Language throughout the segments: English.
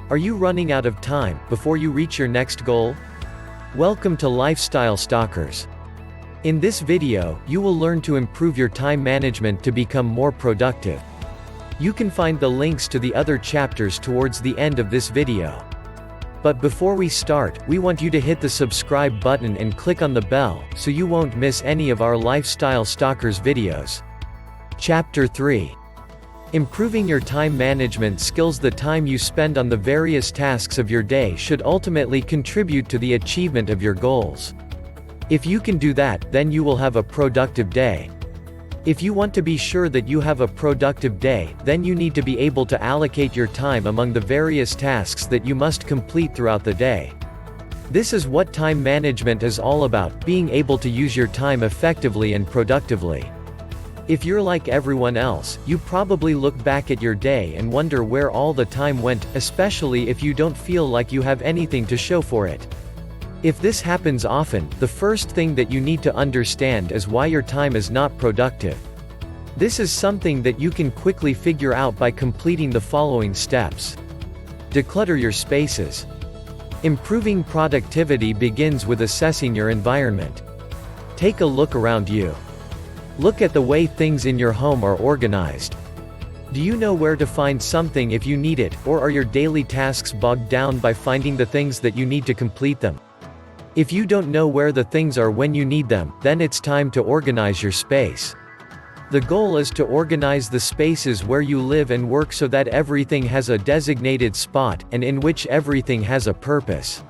Are you running out of time before you reach your next goal? Welcome to Lifestyle Stalkers. In this video, you will learn to improve your time management to become more productive. You can find the links to the other chapters towards the end of this video. But before we start, we want you to hit the subscribe button and click on the bell, so you won't miss any of our Lifestyle Stalkers videos. Chapter 3. Improving your time management skills. The time you spend on the various tasks of your day should ultimately contribute to the achievement of your goals. If you can do that, then you will have a productive day. If you want to be sure that you have a productive day, then you need to be able to allocate your time among the various tasks that you must complete throughout the day. This is what time management is all about, being able to use your time effectively and productively. If you're like everyone else, you probably look back at your day and wonder where all the time went, especially if you don't feel like you have anything to show for it. If this happens often, the first thing that you need to understand is why your time is not productive. This is something that you can quickly figure out by completing the following steps. Declutter your spaces. Improving productivity begins with assessing your environment. Take a look around you. Look at the way things in your home are organized. Do you know where to find something if you need it, or are your daily tasks bogged down by finding the things that you need to complete them? If you don't know where the things are when you need them, then it's time to organize your space. The goal is to organize the spaces where you live and work so that everything has a designated spot, and in which everything has a purpose.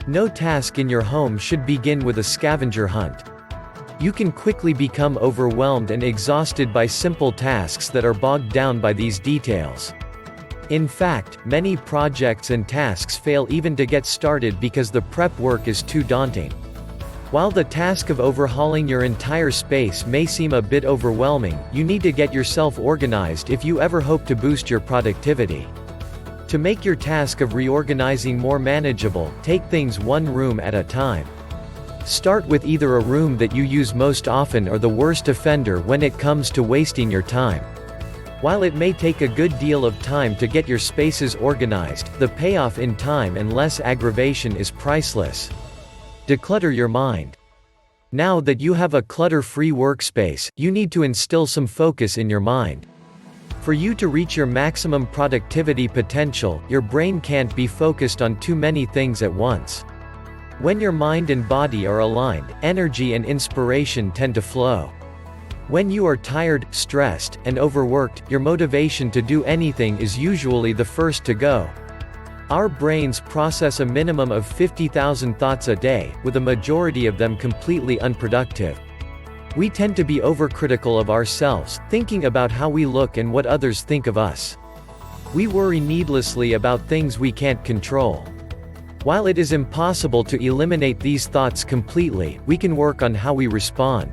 No task in your home should begin with a scavenger hunt. You can quickly become overwhelmed and exhausted by simple tasks that are bogged down by these details. In fact, many projects and tasks fail even to get started because the prep work is too daunting. While the task of overhauling your entire space may seem a bit overwhelming, you need to get yourself organized if you ever hope to boost your productivity. To make your task of reorganizing more manageable, take things one room at a time. Start with either a room that you use most often or the worst offender when it comes to wasting your time. While it may take a good deal of time to get your spaces organized, the payoff in time and less aggravation is priceless. Declutter your mind. Now that you have a clutter-free workspace, you need to instill some focus in your mind. For you to reach your maximum productivity potential, your brain can't be focused on too many things at once. When your mind and body are aligned, energy and inspiration tend to flow. When you are tired, stressed, and overworked, your motivation to do anything is usually the first to go. Our brains process a minimum of 50,000 thoughts a day, with a majority of them completely unproductive. We tend to be overcritical of ourselves, thinking about how we look and what others think of us. We worry needlessly about things we can't control. While it is impossible to eliminate these thoughts completely, we can work on how we respond.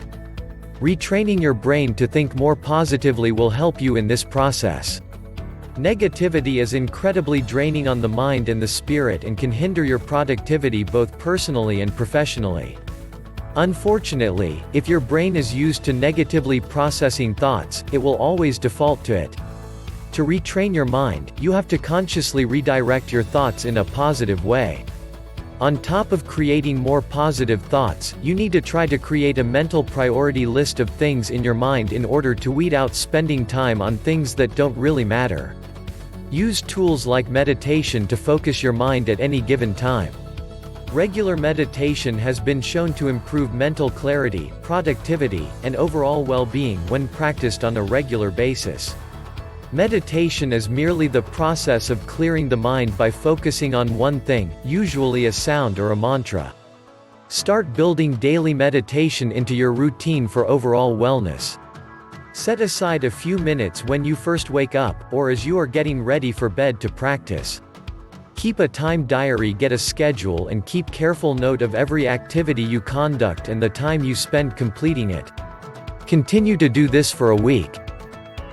Retraining your brain to think more positively will help you in this process. Negativity is incredibly draining on the mind and the spirit and can hinder your productivity both personally and professionally. Unfortunately, if your brain is used to negatively processing thoughts, it will always default to it. To retrain your mind, you have to consciously redirect your thoughts in a positive way. On top of creating more positive thoughts, you need to try to create a mental priority list of things in your mind in order to weed out spending time on things that don't really matter. Use tools like meditation to focus your mind at any given time. Regular meditation has been shown to improve mental clarity, productivity, and overall well-being when practiced on a regular basis. Meditation is merely the process of clearing the mind by focusing on one thing, usually a sound or a mantra. Start building daily meditation into your routine for overall wellness. Set aside a few minutes when you first wake up, or as you are getting ready for bed to practice. Keep a time diary, get a schedule, and keep careful note of every activity you conduct and the time you spend completing it. Continue to do this for a week.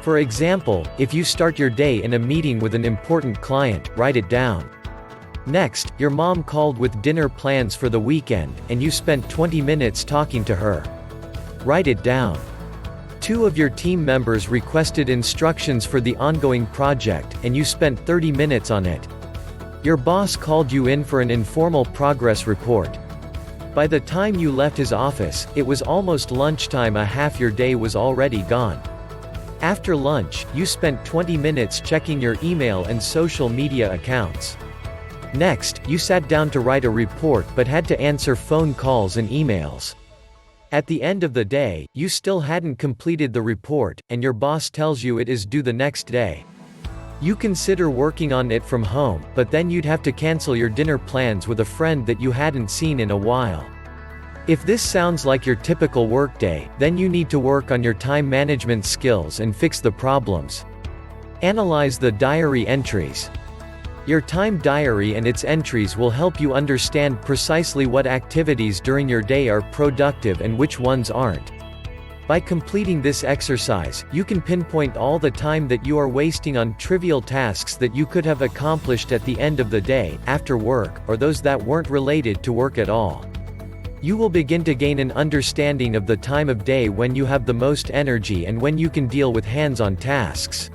For example, if you start your day in a meeting with an important client, write it down. Next, your mom called with dinner plans for the weekend, and you spent 20 minutes talking to her. Write it down. 2 of your team members requested instructions for the ongoing project, and you spent 30 minutes on it. Your boss called you in for an informal progress report. By the time you left his office, it was almost lunchtime. Half your day was already gone. After lunch, you spent 20 minutes checking your email and social media accounts. Next, you sat down to write a report but had to answer phone calls and emails. At the end of the day, you still hadn't completed the report, and your boss tells you it is due the next day. You consider working on it from home, but then you'd have to cancel your dinner plans with a friend that you hadn't seen in a while. If this sounds like your typical workday, then you need to work on your time management skills and fix the problems. Analyze the diary entries. Your time diary and its entries will help you understand precisely what activities during your day are productive and which ones aren't. By completing this exercise, you can pinpoint all the time that you are wasting on trivial tasks that you could have accomplished at the end of the day, after work, or those that weren't related to work at all. You will begin to gain an understanding of the time of day when you have the most energy and when you can deal with hands-on tasks.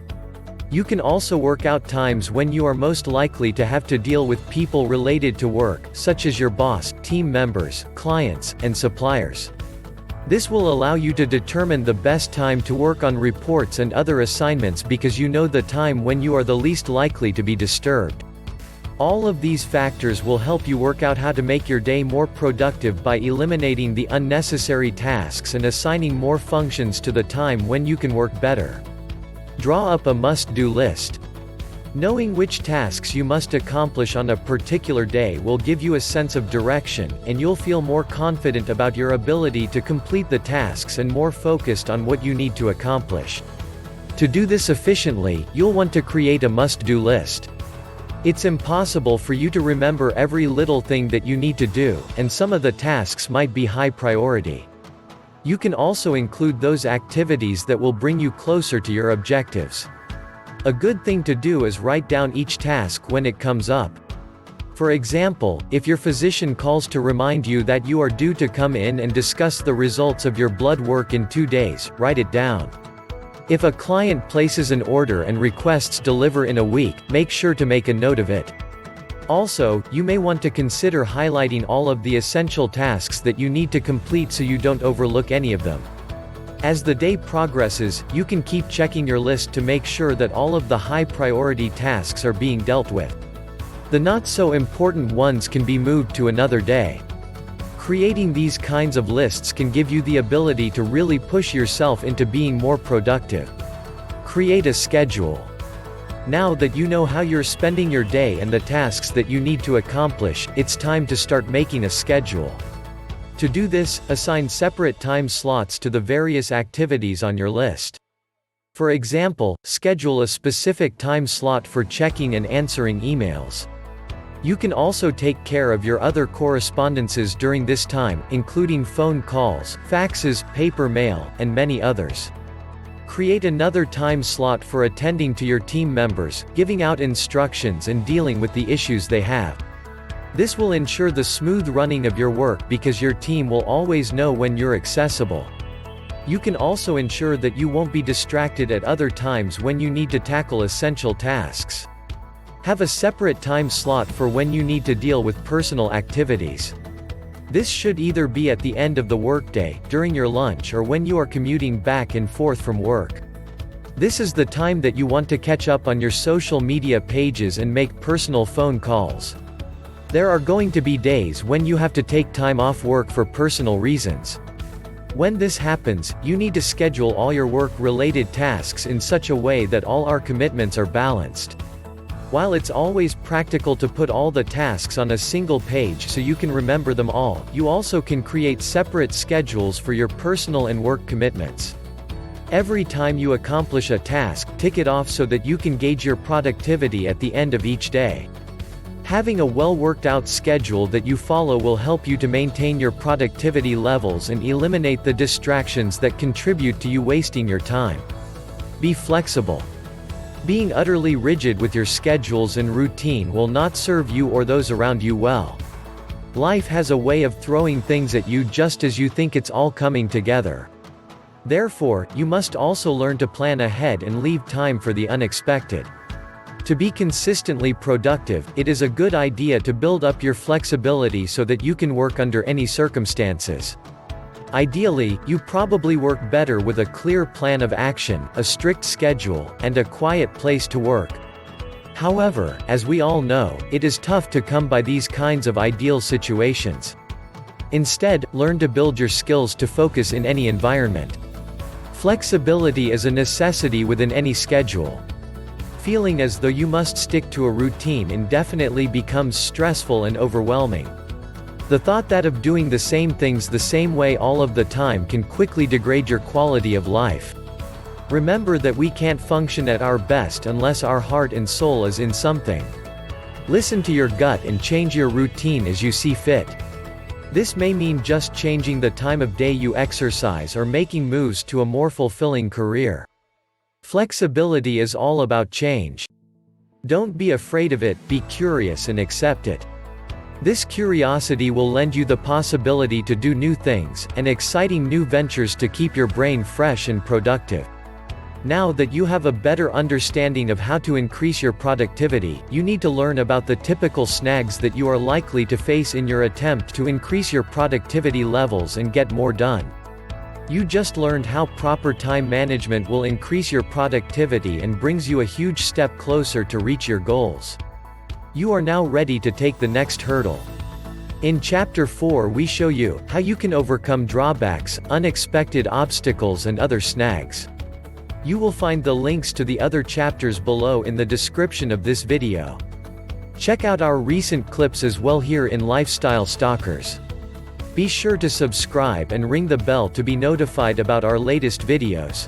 You can also work out times when you are most likely to have to deal with people related to work, such as your boss, team members, clients, and suppliers. This will allow you to determine the best time to work on reports and other assignments because you know the time when you are the least likely to be disturbed. All of these factors will help you work out how to make your day more productive by eliminating the unnecessary tasks and assigning more functions to the time when you can work better. Draw up a must-do list. Knowing which tasks you must accomplish on a particular day will give you a sense of direction, and you'll feel more confident about your ability to complete the tasks and more focused on what you need to accomplish. To do this efficiently, you'll want to create a must-do list. It's impossible for you to remember every little thing that you need to do, and some of the tasks might be high priority. You can also include those activities that will bring you closer to your objectives. A good thing to do is write down each task when it comes up. For example, if your physician calls to remind you that you are due to come in and discuss the results of your blood work in 2 days, write it down. If a client places an order and requests deliver in a week, make sure to make a note of it. Also, you may want to consider highlighting all of the essential tasks that you need to complete so you don't overlook any of them. As the day progresses, you can keep checking your list to make sure that all of the high-priority tasks are being dealt with. The not-so-important ones can be moved to another day. Creating these kinds of lists can give you the ability to really push yourself into being more productive. Create a schedule. Now that you know how you're spending your day and the tasks that you need to accomplish, it's time to start making a schedule. To do this, assign separate time slots to the various activities on your list. For example, schedule a specific time slot for checking and answering emails. You can also take care of your other correspondences during this time, including phone calls, faxes, paper mail, and many others. Create another time slot for attending to your team members, giving out instructions and dealing with the issues they have. This will ensure the smooth running of your work because your team will always know when you're accessible. You can also ensure that you won't be distracted at other times when you need to tackle essential tasks. Have a separate time slot for when you need to deal with personal activities. This should either be at the end of the workday, during your lunch, or when you are commuting back and forth from work. This is the time that you want to catch up on your social media pages and make personal phone calls. There are going to be days when you have to take time off work for personal reasons. When this happens, you need to schedule all your work-related tasks in such a way that all our commitments are balanced. While it's always practical to put all the tasks on a single page so you can remember them all, you also can create separate schedules for your personal and work commitments. Every time you accomplish a task, tick it off so that you can gauge your productivity at the end of each day. Having a well-worked-out schedule that you follow will help you to maintain your productivity levels and eliminate the distractions that contribute to you wasting your time. Be flexible. Being utterly rigid with your schedules and routine will not serve you or those around you well. Life has a way of throwing things at you just as you think it's all coming together. Therefore, you must also learn to plan ahead and leave time for the unexpected. To be consistently productive, it is a good idea to build up your flexibility so that you can work under any circumstances. Ideally, you probably work better with a clear plan of action, a strict schedule, and a quiet place to work. However, as we all know, it is tough to come by these kinds of ideal situations. Instead, learn to build your skills to focus in any environment. Flexibility is a necessity within any schedule. Feeling as though you must stick to a routine indefinitely becomes stressful and overwhelming. The thought that of doing the same things the same way all of the time can quickly degrade your quality of life. Remember that we can't function at our best unless our heart and soul is in something. Listen to your gut and change your routine as you see fit. This may mean just changing the time of day you exercise or making moves to a more fulfilling career. Flexibility is all about change. Don't be afraid of it, be curious and accept it. This curiosity will lend you the possibility to do new things, and exciting new ventures to keep your brain fresh and productive. Now that you have a better understanding of how to increase your productivity, you need to learn about the typical snags that you are likely to face in your attempt to increase your productivity levels and get more done. You just learned how proper time management will increase your productivity and brings you a huge step closer to reach your goals. You are now ready to take the next hurdle. In Chapter 4 we show you how you can overcome drawbacks, unexpected obstacles and other snags. You will find the links to the other chapters below in the description of this video. Check out our recent clips as well here in Lifestyle Stalkers. Be sure to subscribe and ring the bell to be notified about our latest videos.